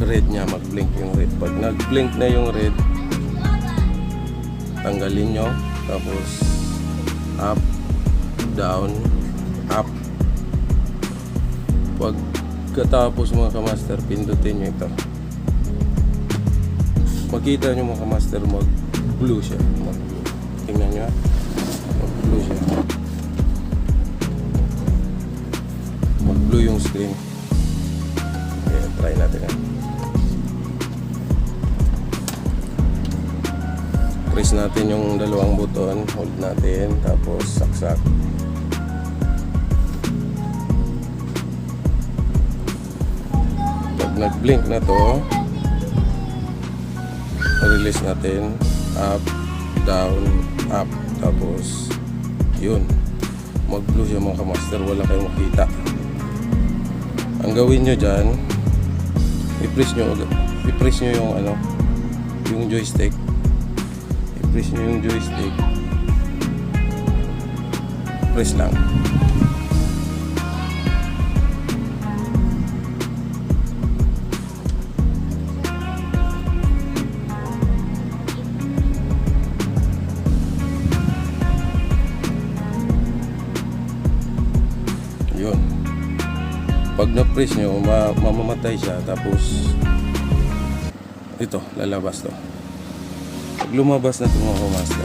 red niya, mag-blink yung red. Pag nag-blink na yung red, tanggalin nyo, tapos up, down, up. Pagkatapos mga kamaster, pindutin nyo ito. Makita nyo mga kamaster, mag-blue siya. Tingnan nyo, mag-blue siya. Mag-blue yung screen. Okay, try natin yan. Press natin yung dalawang buton, hold natin, tapos saksak. Pag nag-blink na to, release natin, up, down, up, tapos yun, mag-blue siya mga kamaster, wala kayong makita. Ang gawin nyo dyan, i-press nyo yung yung joystick. I-press nyo yung joystick, press lang. Yun. Pag na-press nyo, mamamatay siya. Tapos ito, lalabas to. Pag lumabas na ito mga kamaster,